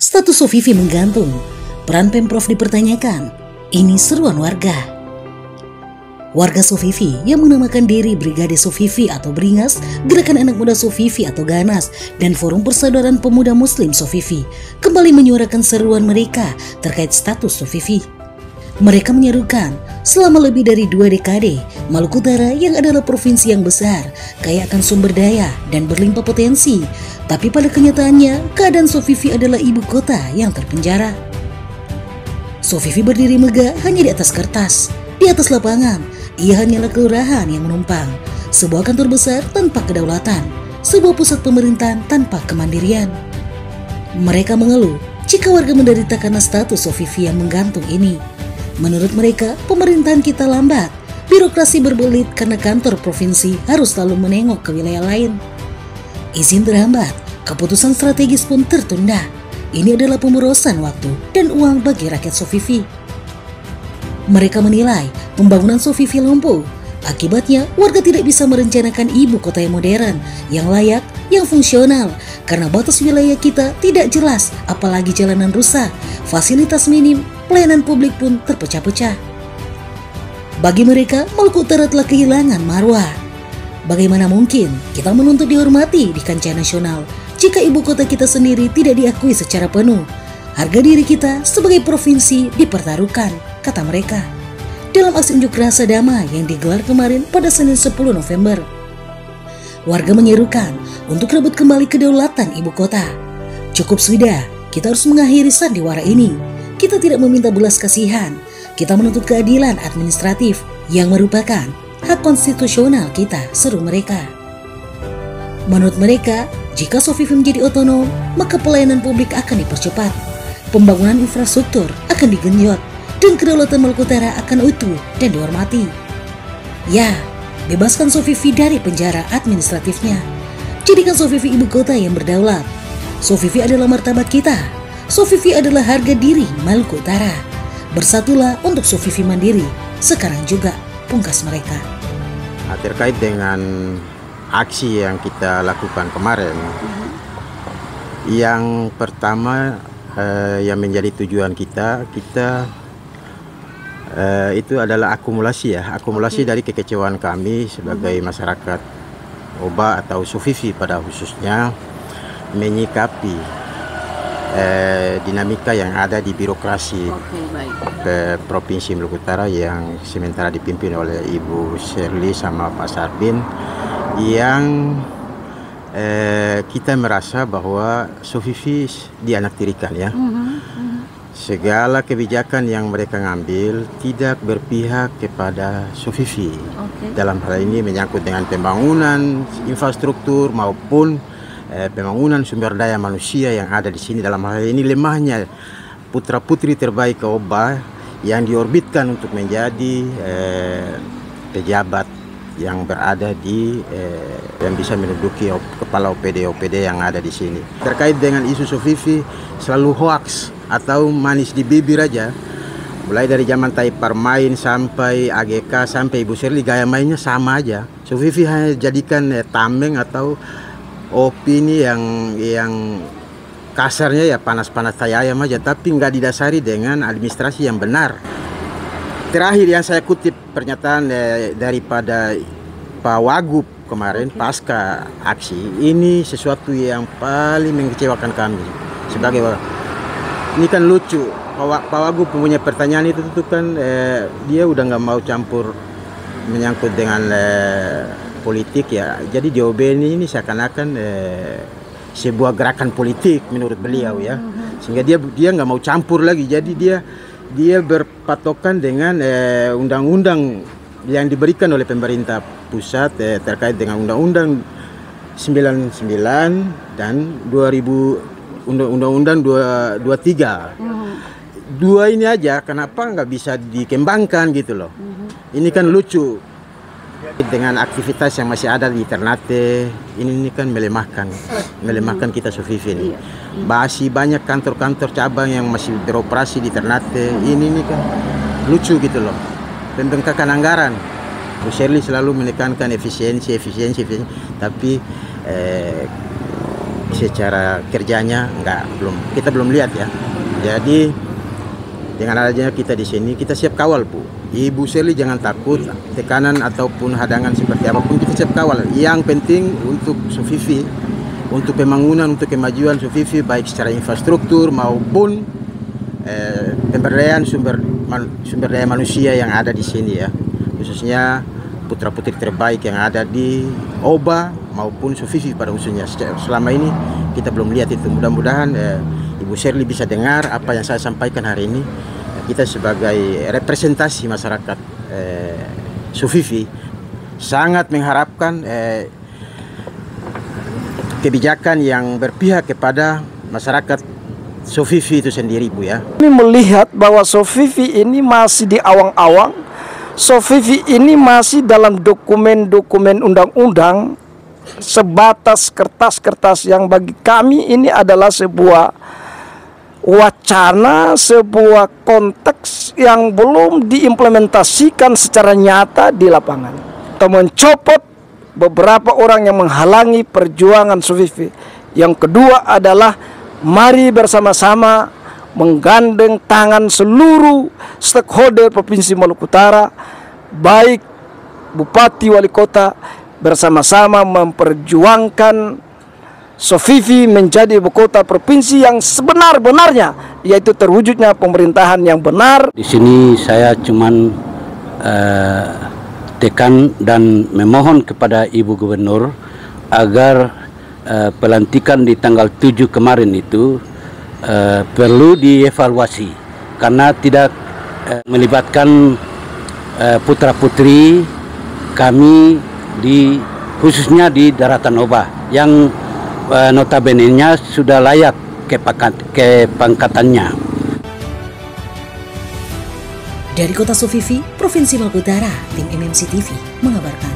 Status Sofifi menggantung, peran Pemprov dipertanyakan. Ini seruan warga. Warga Sofifi yang menamakan diri Brigade Sofifi atau Bringas, Gerakan Anak Muda Sofifi atau Ganas, dan Forum Persaudaraan Pemuda Muslim Sofifi kembali menyuarakan seruan mereka terkait status Sofifi. Mereka menyerukan, selama lebih dari 2 dekade, Maluku Utara yang adalah provinsi yang besar, kaya akan sumber daya dan berlimpah potensi, tapi pada kenyataannya keadaan Sofifi adalah ibu kota yang terpenjara. Sofifi berdiri megah hanya di atas kertas, di atas lapangan. Ia hanyalah kelurahan yang menumpang, sebuah kantor besar tanpa kedaulatan, sebuah pusat pemerintahan tanpa kemandirian. Mereka mengeluh jika warga menderita karena status Sofifi yang menggantung ini. Menurut mereka, pemerintahan kita lambat, birokrasi berbelit karena kantor provinsi harus selalu menengok ke wilayah lain. Izin terhambat, keputusan strategis pun tertunda. Ini adalah pemborosan waktu dan uang bagi rakyat Sofifi. Mereka menilai pembangunan Sofifi lumpuh. Akibatnya, warga tidak bisa merencanakan ibu kota yang modern, yang layak, yang fungsional, karena batas wilayah kita tidak jelas, apalagi jalanan rusak, fasilitas minim, pelayanan publik pun terpecah-pecah. Bagi mereka, Maluku Utara telah kehilangan marwah. Bagaimana mungkin kita menuntut dihormati di kancah nasional jika ibu kota kita sendiri tidak diakui secara penuh? Harga diri kita sebagai provinsi dipertaruhkan, kata mereka, dalam aksi unjuk rasa damai yang digelar kemarin pada Senin 10 November. Warga menyerukan untuk rebut kembali kedaulatan ibu kota. Cukup sudah, kita harus mengakhiri sandiwara ini. Kita tidak meminta belas kasihan, kita menuntut keadilan administratif yang merupakan hak konstitusional kita, seru mereka. Menurut mereka, jika Sofifi menjadi otonom, maka pelayanan publik akan dipercepat, pembangunan infrastruktur akan digenjot, dan kedaulatan Maluku Utara akan utuh dan dihormati. Ya, bebaskan Sofifi dari penjara administratifnya. Jadikan Sofifi ibu kota yang berdaulat. Sofifi adalah martabat kita. Sofifi adalah harga diri Maluku Utara. Bersatulah untuk Sofifi mandiri, sekarang juga, pungkas mereka. Terkait dengan aksi yang kita lakukan kemarin, yang pertama yang menjadi tujuan kita itu adalah akumulasi dari kekecewaan kami sebagai masyarakat Oba atau Sofifi pada khususnya menyikapi dinamika yang ada di birokrasi Provinsi Maluku Utara yang sementara dipimpin oleh Ibu Shirley sama Pak Sarbin, yang kita merasa bahwa Sofifi dianaktirikan ya. Segala kebijakan yang mereka ngambil tidak berpihak kepada Sofifi. Dalam hal ini menyangkut dengan pembangunan infrastruktur maupun pembangunan sumber daya manusia yang ada di sini. Dalam hal ini lemahnya putra-putri terbaik ke Oba yang diorbitkan untuk menjadi pejabat yang berada di yang bisa menduduki kepala OPD yang ada di sini. Terkait dengan isu Sofifi selalu hoaks atau manis di bibir aja. Mulai dari zaman Taipar main sampai AGK sampai Ibu Shirley, gaya mainnya sama aja. Sofifi hanya jadikan tameng atau opini yang kasarnya ya panas-panas tai ayam aja, tapi nggak didasari dengan administrasi yang benar. Terakhir yang saya kutip pernyataan daripada Pak Wagub kemarin pasca aksi, ini sesuatu yang paling mengecewakan kami sebagai ini kan lucu. Pak Wagub punya pertanyaan itu kan dia udah nggak mau campur menyangkut dengan politik ya. Jadi jawaban ini seakan-akan sebuah gerakan politik menurut beliau ya. Sehingga dia nggak mau campur lagi. Jadi dia berpatokan dengan undang-undang yang diberikan oleh pemerintah pusat terkait dengan Undang-Undang 99 dan 2000 Undang-Undang 23. Dua ini aja kenapa nggak bisa dikembangkan gitu loh. Ini kan lucu. Dengan aktivitas yang masih ada di Ternate, ini kan melemahkan kita Sofifi ini. Masih banyak kantor-kantor cabang yang masih beroperasi di Ternate. Ini kan lucu gitu loh. Pembengkakan anggaran. Bu Shirley selalu menekankan efisiensi, tapi secara kerjanya kita belum lihat ya. Jadi dengan adanya kita di sini, kita siap kawal Bu. Ibu Shirley jangan takut, tekanan ataupun hadangan seperti apapun kita siap kawal. Yang penting untuk Sofifi, untuk pembangunan, untuk kemajuan Sofifi baik secara infrastruktur maupun pemberdayaan sumber daya manusia yang ada di sini ya. Khususnya putra-putri terbaik yang ada di Oba maupun Sofifi pada khususnya. Selama ini kita belum lihat itu. Mudah-mudahan Ibu Shirley bisa dengar apa yang saya sampaikan hari ini. Kita sebagai representasi masyarakat Sofifi sangat mengharapkan kebijakan yang berpihak kepada masyarakat Sofifi itu sendiri Bu ya. Kami melihat bahwa Sofifi ini masih di awang-awang. Sofifi ini masih dalam dokumen-dokumen undang-undang, sebatas kertas-kertas yang bagi kami ini adalah sebuah wacana, sebuah konteks yang belum diimplementasikan secara nyata di lapangan. Kita mencopot beberapa orang yang menghalangi perjuangan Sofifi. Yang kedua adalah mari bersama-sama menggandeng tangan seluruh stakeholder Provinsi Maluku Utara, baik Bupati, Wali Kota, bersama-sama memperjuangkan Sofifi menjadi ibu kota provinsi yang sebenar-benarnya, yaitu terwujudnya pemerintahan yang benar. Di sini saya cuman tekan dan memohon kepada Ibu Gubernur agar pelantikan di tanggal 7 kemarin itu perlu dievaluasi karena tidak melibatkan putra-putri kami khususnya di Daratan Oba yang notabene-nya sudah layak ke pangkatannya. Dari Kota Sofifi, Provinsi Maluku Utara, tim MMC TV mengabarkan.